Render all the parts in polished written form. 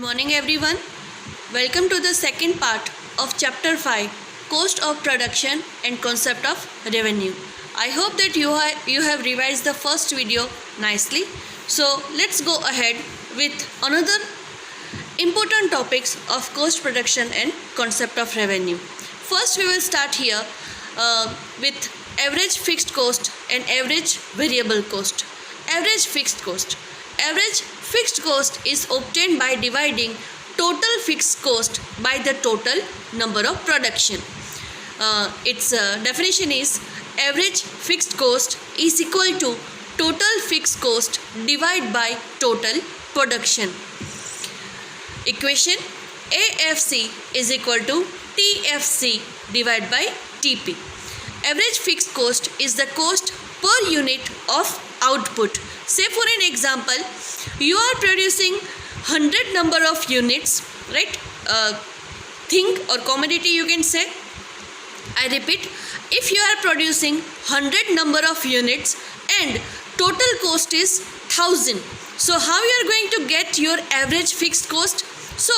morning everyone. Welcome to the second part of chapter 5, cost of production and concept of revenue. I hope that you have revised the first video nicely. So let's go ahead with another important topics of cost production and concept of revenue. First we will start here with average fixed cost and average variable cost. Average fixed cost. Average fixed cost is obtained by dividing total fixed cost by the total number of production. Its definition is average fixed cost is equal to total fixed cost divided by total production. Equation AFC is equal to TFC divided by TP. Average fixed cost is the cost per unit of output. Say for an example, you are producing 100 number of units, right? Thing or commodity you can say. I repeat, if you are producing 100 number of units and total cost is 1000, so how you are going to get your average fixed cost? So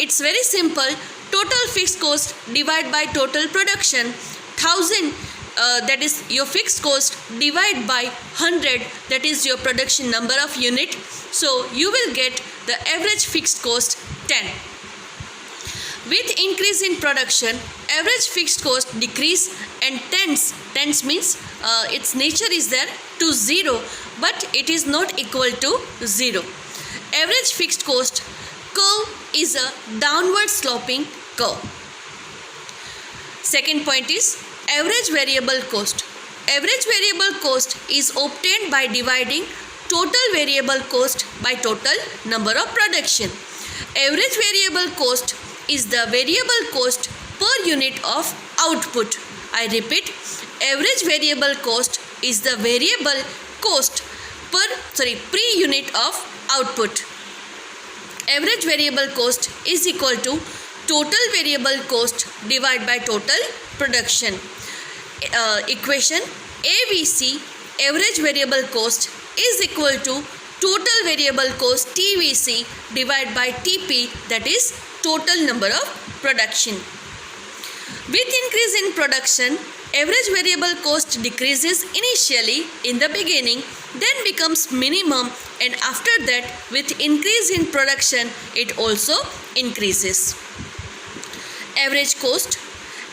it's very simple. Total fixed cost divided by total production, 1000 that is your fixed cost divided by 100, that is your production number of unit. So you will get the average fixed cost 10. With increase in production, average fixed cost decrease and tends means its nature is there to 0, but it is not equal to 0. Average fixed cost curve is a downward sloping curve. Second point is average variable cost. Average variable cost is obtained by dividing total variable cost by total number of production. Average variable cost is the variable cost per unit of output. I repeat, average variable cost is the variable cost per unit of output. Average variable cost is equal to total variable cost divided by total production. Equation ABC, average variable cost, is equal to total variable cost TVC divided by TP, that is total number of production. With increase in production, average variable cost decreases initially in the beginning, then becomes minimum, and after that with increase in production it also increases. Average cost.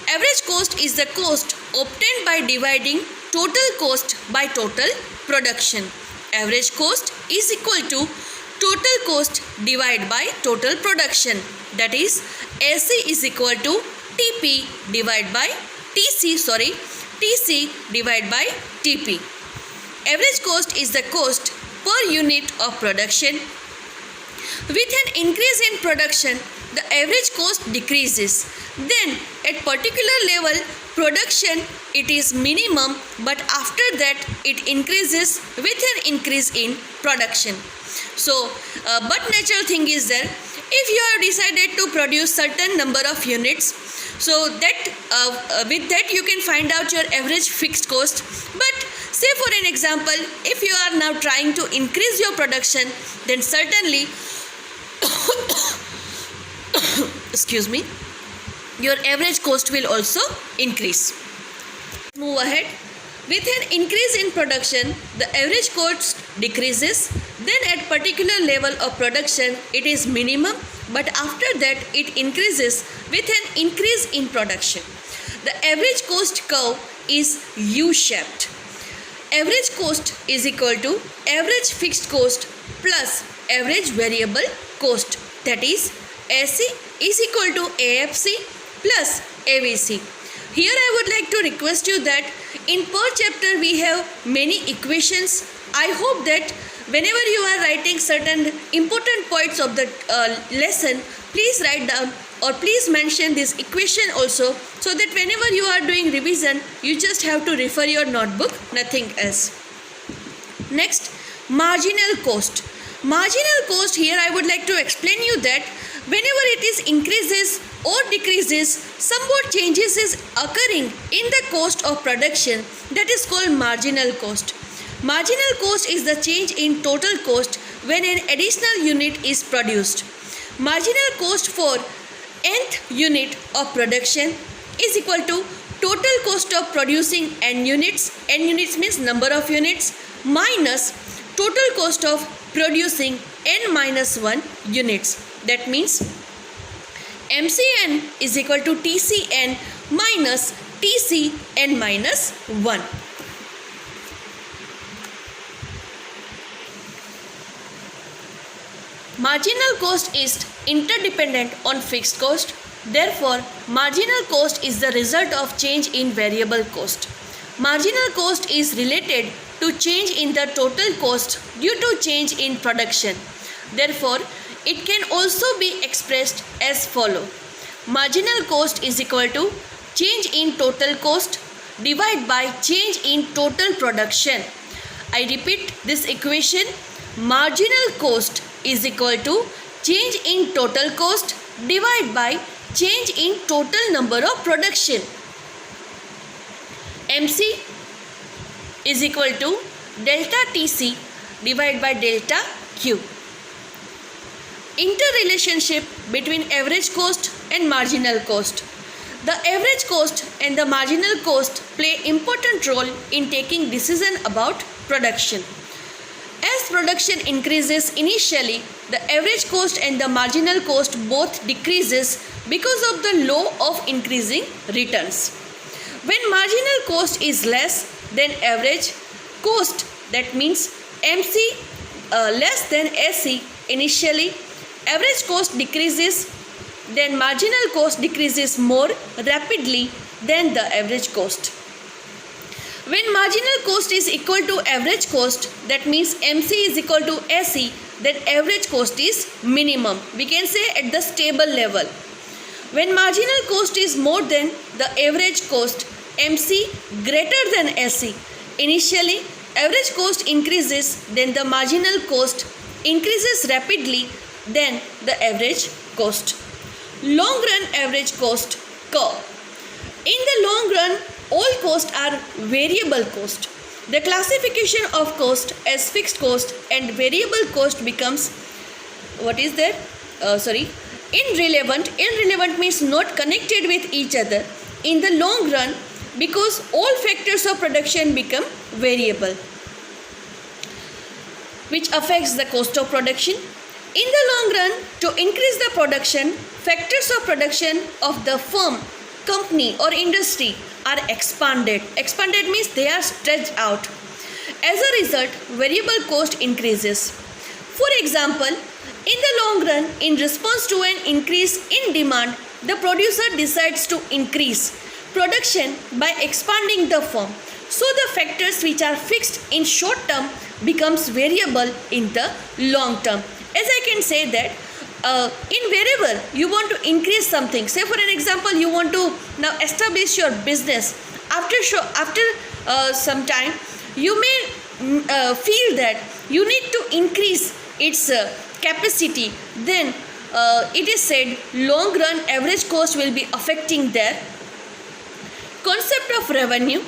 Average cost is the cost obtained by dividing total cost by total production. Average cost is equal to total cost divided by total production, that is AC is equal to TP divided by TC divided by TP. Average cost is the cost per unit of production. With an increase in production, the average cost decreases. Then at particular level production it is minimum, but after that it increases with an increase in production. So but natural thing is there, if you have decided to produce certain number of units, so that with that you can find out your average fixed cost. But say for an example, if you are now trying to increase your production, then certainly excuse me, your average cost will also increase. Move ahead. With an increase in production, the average cost decreases. Then at particular level of production it is minimum, but after that it increases with an increase in production. The average cost curve is U-shaped. Average cost is equal to average fixed cost plus average variable cost, that is AC is equal to AFC plus AVC. Here I would like to request you that in per chapter we have many equations. I hope that whenever you are writing certain important points of the lesson, please write down or please mention this equation also, so that whenever you are doing revision you just have to refer your notebook, nothing else. Next, marginal cost. Marginal cost, here I would like to explain you that whenever it is increases or decreases, somewhat changes is occurring in the cost of production, that is called marginal cost. Marginal cost is the change in total cost when an additional unit is produced. Marginal cost for nth unit of production is equal to total cost of producing n units. N units means number of units minus total cost of producing n minus 1 units. That means MCN is equal to TCN minus TCN minus 1. Marginal cost is interdependent on fixed cost. Therefore, marginal cost is the result of change in variable cost. Marginal cost is related to change in the total cost due to change in production. Therefore, it can also be expressed as follow. Marginal cost is equal to change in total cost divided by change in total production. I repeat this equation. Marginal cost is equal to change in total cost divided by change in total number of production. MC is equal to delta TC divided by delta Q. Interrelationship between average cost and marginal cost. The average cost and the marginal cost play important role in taking decision about production. As production increases initially, the average cost and the marginal cost both decreases because of the law of increasing returns. When marginal cost is less than average cost, that means MC less than AC initially, average cost decreases, then marginal cost decreases more rapidly than the average cost. When marginal cost is equal to average cost, that means MC is equal to AC, then average cost is minimum. We can say at the stable level. When marginal cost is more than the average cost, MC greater than AC. Initially, average cost increases, then the marginal cost increases rapidly than the average cost. Long run average cost curve. In the long run, all costs are variable cost. The classification of cost as fixed cost and variable cost becomes irrelevant. Irrelevant means not connected with each other in the long run because all factors of production become variable, which affects the cost of production. In the long run, to increase the production, factors of production of the firm, company or industry are expanded. Expanded means they are stretched out. As a result, variable cost increases. For example, in the long run, in response to an increase in demand, the producer decides to increase production by expanding the firm. So the factors which are fixed in short term becomes variable in the long term. As I can say that in wherever you want to increase something, say for an example, you want to now establish your business. After some time, you may feel that you need to increase its capacity. Then it is said long run average cost will be affecting their concept of revenue.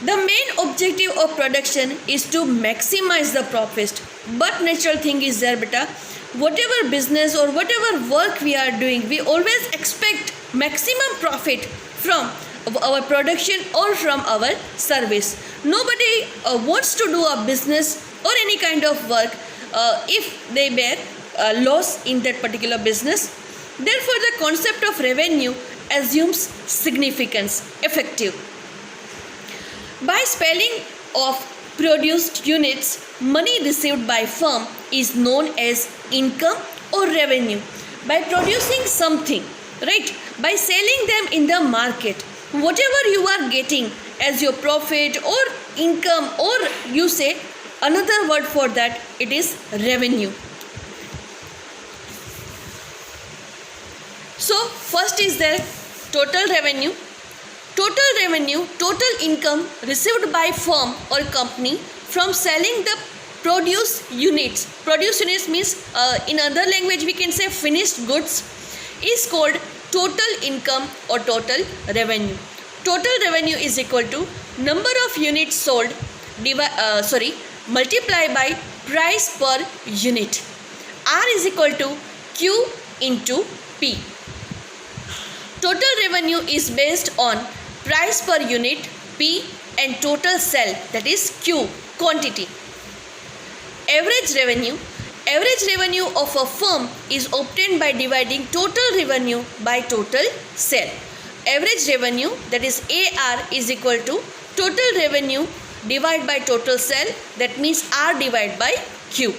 The main objective of production is to maximize the profit. But natural thing is there, beta. Whatever business or whatever work we are doing, we always expect maximum profit from our production or from our service. Nobody wants to do a business or any kind of work if they bear loss in that particular business. Therefore, the concept of revenue assumes significance, effective. By spelling of produced units, money received by firm is known as income or revenue. By producing something, right, by selling them in the market, whatever you are getting as your profit or income, or you say another word for that, it is revenue. So first is there total revenue. Total revenue, total income received by firm or company from selling the produce units. Produce units means in other language we can say finished goods, is called total income or total revenue. Total revenue is equal to number of units sold multiply by price per unit. R is equal to Q into P. Total revenue is based on price per unit P and total sell, that is Q, quantity. Average revenue of a firm is obtained by dividing total revenue by total sell. Average revenue, that is AR, is equal to total revenue divided by total sell, that means R divided by Q.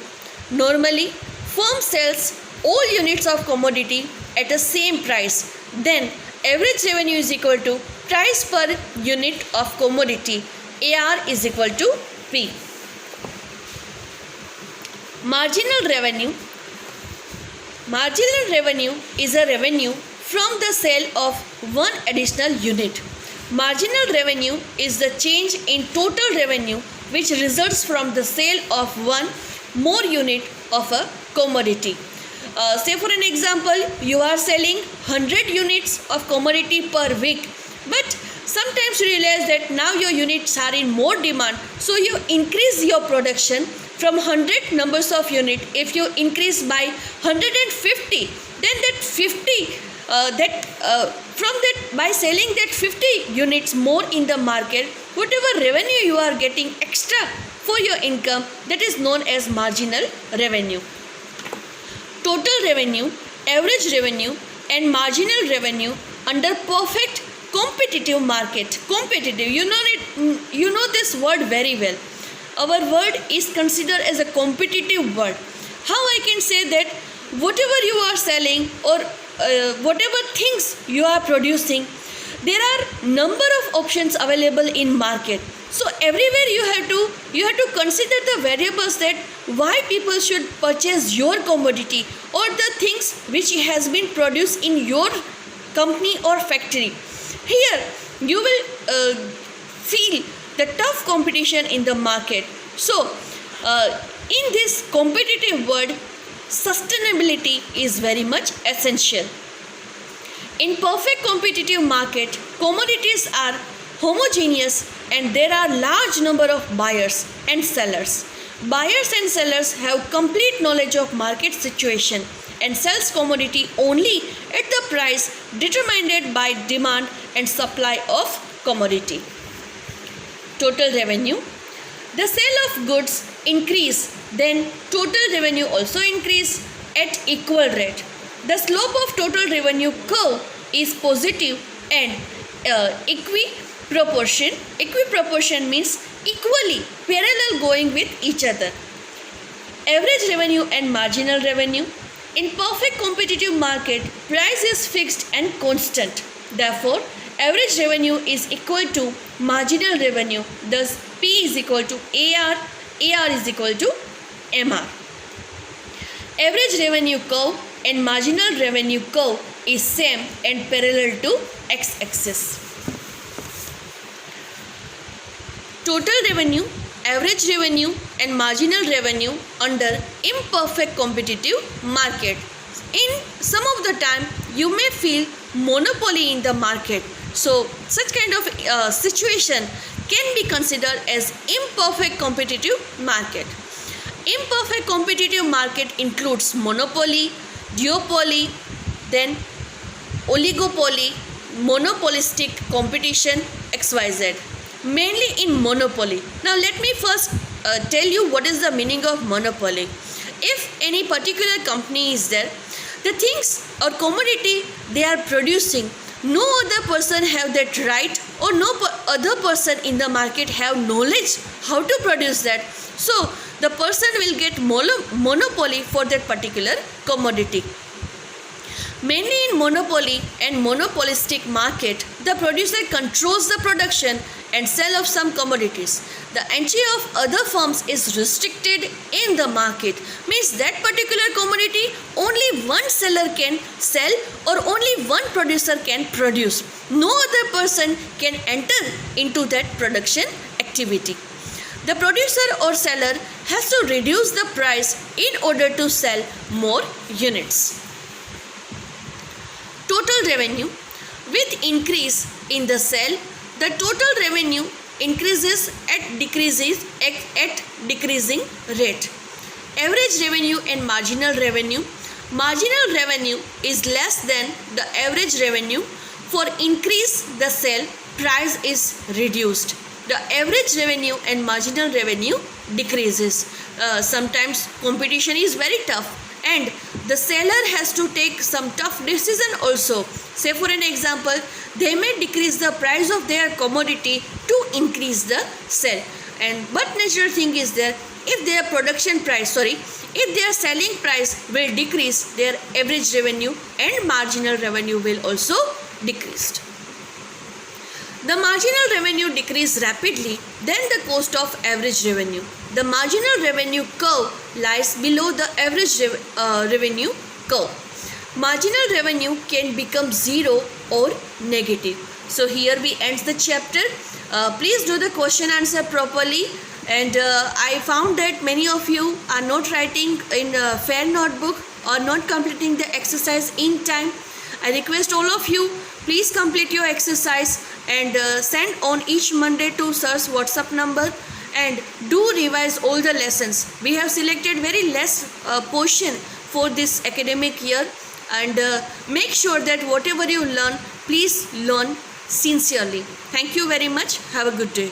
Normally, firm sells all units of commodity at the same price. Then average revenue is equal to price per unit of commodity. AR is equal to P. Marginal revenue. Marginal revenue is a revenue from the sale of one additional unit. Marginal revenue is the change in total revenue which results from the sale of one more unit of a commodity. Say for an example, you are selling 100 units of commodity per week, but sometimes you realize that now your units are in more demand, so you increase your production from 100 numbers of unit. If you increase by 150, then that 50 by selling that 50 units more in the market, whatever revenue you are getting extra for your income, that is known as marginal revenue. Total revenue, average revenue and marginal revenue under perfect competitive market. Competitive, you know this word very well. Our word is considered as a competitive word. How I can say that whatever you are selling or whatever things you are producing, there are number of options available in market. So everywhere you have to consider the variables that why people should purchase your commodity or the things which has been produced in your company or factory. Here you will feel the tough competition in the market. So in this competitive world, sustainability is very much essential. In perfect competitive market, commodities are homogeneous and there are large number of buyers and sellers. Buyers and sellers have complete knowledge of market situation and sells commodity only at the price determined by demand and supply of commodity. Total revenue. The sale of goods increase, then total revenue also increase at equal rate. The slope of total revenue curve is positive and equiproportion. Equiproportion means equally parallel going with each other. Average revenue and marginal revenue. In perfect competitive market, price is fixed and constant. Therefore, average revenue is equal to marginal revenue. Thus, P is equal to AR, AR is equal to MR. Average revenue curve and marginal revenue curve is same and parallel to x-axis. Total revenue, average revenue and marginal revenue under imperfect competitive market. In some of the time, you may feel monopoly in the market. So, such kind of situation can be considered as imperfect competitive market. Imperfect competitive market includes monopoly, duopoly, then oligopoly, monopolistic competition, XYZ. Mainly in monopoly. Now let me first tell you what is the meaning of monopoly. If any particular company is there, the things or commodity they are producing, no other person have that right or no other person in the market have knowledge how to produce that. So the person will get monopoly for that particular commodity. Mainly in monopoly and monopolistic market, the producer controls the production and sale of some commodities. The entry of other firms is restricted in the market. Means that particular commodity only one seller can sell or only one producer can produce. No other person can enter into that production activity. The producer or seller has to reduce the price in order to sell more units. Total revenue. With increase in the sale, the total revenue increases at decreasing rate. Average revenue and marginal revenue. Marginal revenue is less than the average revenue. For increase the sale, price is reduced. The average revenue and marginal revenue decreases. Sometimes competition is very tough and the seller has to take some tough decision also. Say for an example, they may decrease the price of their commodity to increase the sale. But natural thing is there, if their if their selling price will decrease, their average revenue and marginal revenue will also decrease. The marginal revenue decrease rapidly than the cost of average revenue. The marginal revenue curve lies below the average revenue curve. Marginal revenue can become zero or negative. So here we end the chapter. Please do the question answer properly. And I found that many of you are not writing in a fair notebook or not completing the exercise in time. I request all of you, please complete your exercise and send on each Monday to sir's WhatsApp number, and do revise all the lessons. We have selected very less portion for this academic year, and make sure that whatever you learn, please learn sincerely. Thank you very much. Have a good day.